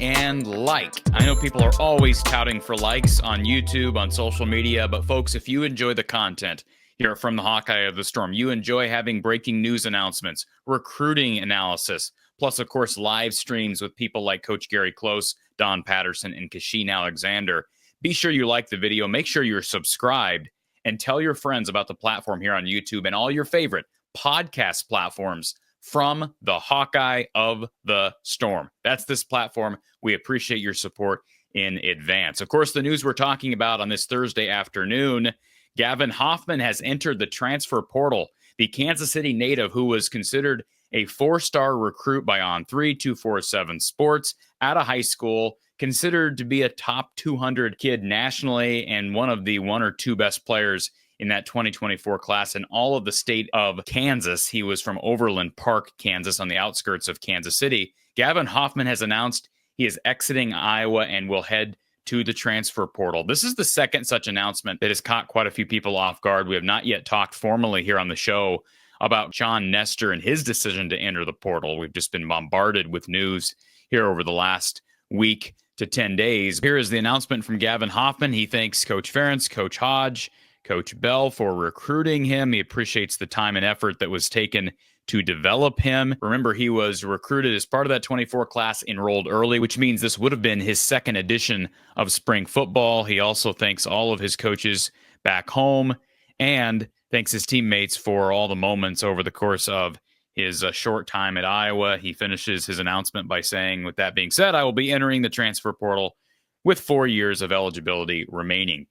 and like. I know people are always touting for likes on YouTube, on social media, but folks, if you enjoy the content here from the Hawkeye of the Storm, you enjoy having breaking news announcements, recruiting analysis, plus, of course, live streams with people like Coach Gary Close, Don Patterson, and Kasheen Alexander. Be sure you like the video, make sure you're subscribed, and tell your friends about the platform here on YouTube and all your favorite podcast platforms from the Hawkeye of the Storm. That's this platform. We appreciate your support in advance. Of course, the news we're talking about on this Thursday afternoon, Gavin Hoffman has entered the transfer portal. The Kansas City native, who was considered a four-star recruit by On3 247 Sports out of high school, considered to be a top 200 kid nationally and one of the one or two best players in that 2024 class in all of the state of Kansas. He was from Overland Park, Kansas, on the outskirts of Kansas City. Gavin Hoffman has announced he is exiting Iowa and will head to the transfer portal. This is the second such announcement that has caught quite a few people off guard. We have not yet talked formally here on the show about John Nestor and his decision to enter the portal. We've just been bombarded with news here over the last week to 10 days. Here is the announcement from Gavin Hoffman. He thanks Coach Ferentz, Coach Hodge, Coach Bell for recruiting him. He appreciates the time and effort that was taken to develop him. Remember, he was recruited as part of that 24 class, enrolled early, which means this would have been his second edition of spring football. He also thanks all of his coaches back home and thanks his teammates for all the moments over the course of his short time at Iowa. He finishes his announcement by saying, with that being said, I will be entering the transfer portal with 4 years of eligibility remaining.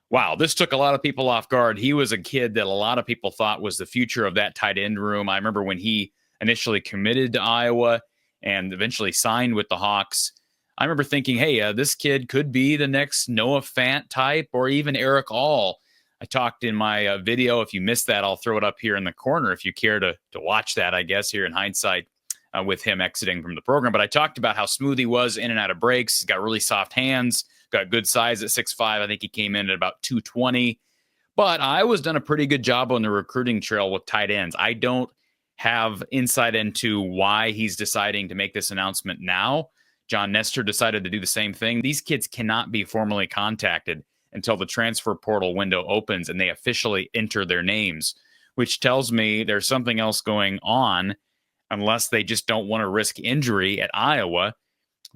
Wow, this took a lot of people off guard. He was a kid that a lot of people thought was the future of that tight end room. I remember when he initially committed to Iowa and eventually signed with the Hawks, I remember thinking, hey, this kid could be the next Noah Fant type or even Eric All. I talked in my video. If you missed that, I'll throw it up here in the corner if you care to watch that, I guess, here in hindsight with him exiting from the program. But I talked about how smooth he was in and out of breaks. He's got really soft hands. Got good size at 6'5". I think he came in at about 220. But Iowa's done a pretty good job on the recruiting trail with tight ends. I don't have insight into why he's deciding to make this announcement now. John Nestor decided to do the same thing. These kids cannot be formally contacted until the transfer portal window opens and they officially enter their names, which tells me there's something else going on unless they just don't want to risk injury at Iowa.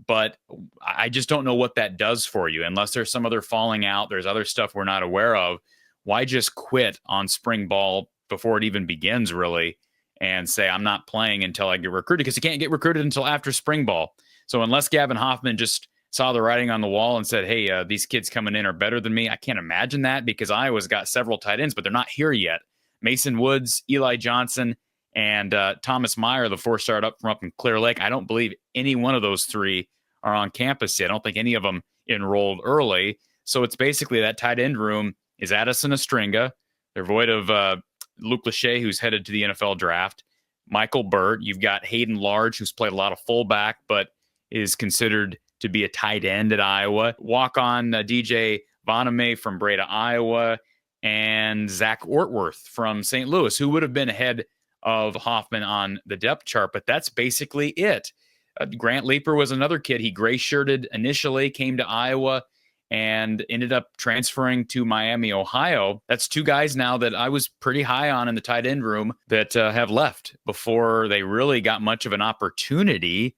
But I just don't know what that does for you. Unless there's some other falling out, there's other stuff we're not aware of. Why just quit on spring ball before it even begins, really, and say, I'm not playing until I get recruited? Because you can't get recruited until after spring ball. So unless Gavin Hoffman just saw the writing on the wall and said, hey, these kids coming in are better than me, I can't imagine that, because Iowa's got several tight ends, but they're not here yet. Mason Woods, Eli Johnson, and Thomas Meyer, the four-star up in Clear Lake. I don't believe any one of those three are on campus yet. I don't think any of them enrolled early. So it's basically that tight end room is Addison Ostringa. They're void of Luke Lachey, who's headed to the NFL draft. Michael Burt. You've got Hayden Large, who's played a lot of fullback, but is considered to be a tight end at Iowa. Walk-on DJ Voname from Breda, Iowa, and Zach Ortworth from St. Louis, who would have been ahead of Hoffman on the depth chart, but that's basically it. Grant Leeper was another kid. He gray-shirted initially, came to Iowa, and ended up transferring to Miami, Ohio. That's two guys now that I was pretty high on in the tight end room that have left before they really got much of an opportunity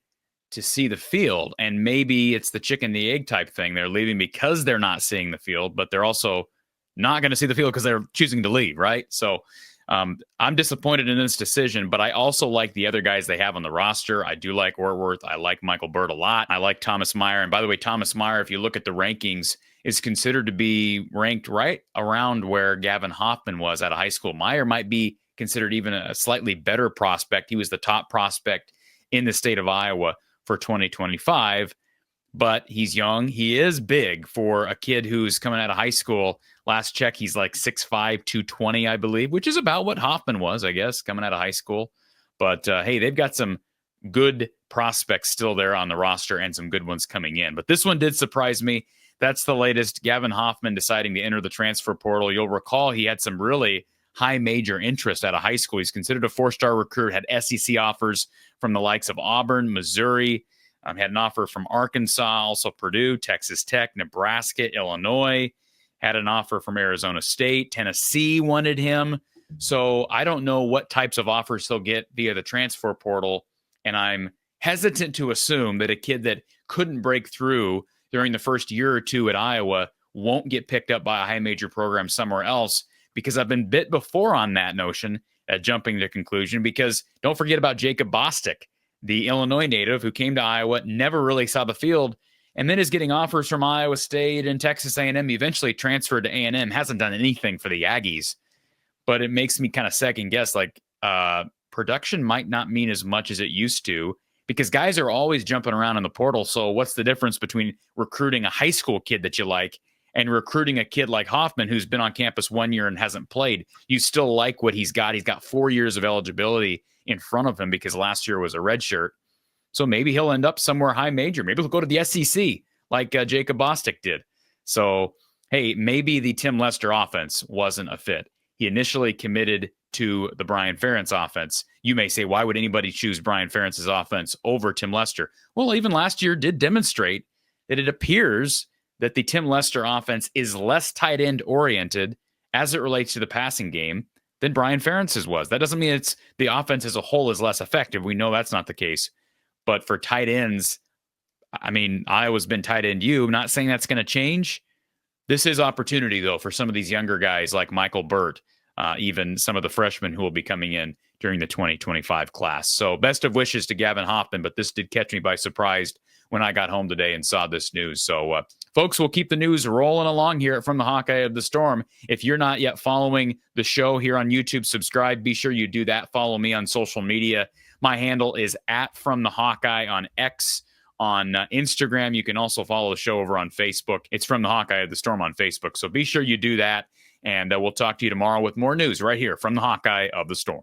to see the field. And maybe it's the chicken the egg type thing. They're leaving because they're not seeing the field, but they're also not going to see the field because they're choosing to leave, right? So I'm disappointed in this decision, but I also like the other guys they have on the roster. I do like Ortworth. I like Michael Burt a lot. I like Thomas Meyer. And by the way, Thomas Meyer, if you look at the rankings, is considered to be ranked right around where Gavin Hoffman was out of high school. Meyer might be considered even a slightly better prospect. He was the top prospect in the state of Iowa for 2025, but he's young. He is big for a kid who's coming out of high school. Last check, he's like 6'5", 220, I believe, which is about what Hoffman was, I guess, coming out of high school. But, hey, they've got some good prospects still there on the roster and some good ones coming in. But this one did surprise me. That's the latest. Gavin Hoffman deciding to enter the transfer portal. You'll recall he had some really high major interest out of high school. He's considered a four-star recruit, had SEC offers from the likes of Auburn, Missouri, Had an offer from Arkansas, also Purdue, Texas Tech, Nebraska, Illinois. Had an offer from Arizona State. Tennessee wanted him. So I don't know what types of offers he'll get via the transfer portal. And I'm hesitant to assume that a kid that couldn't break through during the first year or two at Iowa won't get picked up by a high major program somewhere else, because I've been bit before on that notion at jumping to conclusion. Because don't forget about Jacob Bostic, the Illinois native who came to Iowa, never really saw the field, and then is getting offers from Iowa State and Texas A&M, eventually transferred to A&M, hasn't done anything for the Aggies. But it makes me kind of second guess, like production might not mean as much as it used to, because guys are always jumping around in the portal. So what's the difference between recruiting a high school kid that you like and recruiting a kid like Hoffman who's been on campus 1 year and hasn't played? You still like what he's got. He's got 4 years of eligibility in front of him because last year was a redshirt. So maybe he'll end up somewhere high major. Maybe he'll go to the SEC like Jacob Bostic did. So, hey, maybe the Tim Lester offense wasn't a fit. He initially committed to the Brian Ferentz offense. You may say, why would anybody choose Brian Ferentz's offense over Tim Lester? Well, even last year did demonstrate that it appears that the Tim Lester offense is less tight end oriented as it relates to the passing game than Brian Ferentz's was. That doesn't mean it's the offense as a whole is less effective. We know that's not the case. But for tight ends, I mean, Iowa's been tight end you. I'm not saying that's going to change. This is opportunity, though, for some of these younger guys like Michael Burt, even some of the freshmen who will be coming in during the 2025 class. So best of wishes to Gavin Hoffman, but this did catch me by surprise when I got home today and saw this news. So, folks, we'll keep the news rolling along here from the Hawkeye of the Storm. If you're not yet following the show here on YouTube, subscribe. Be sure you do that. Follow me on social media. My handle is @FromTheHawkeye on X. On Instagram, you can also follow the show over on Facebook. It's From the Hawkeye of the Storm on Facebook. So be sure you do that, and we'll talk to you tomorrow with more news right here from the Hawkeye of the Storm.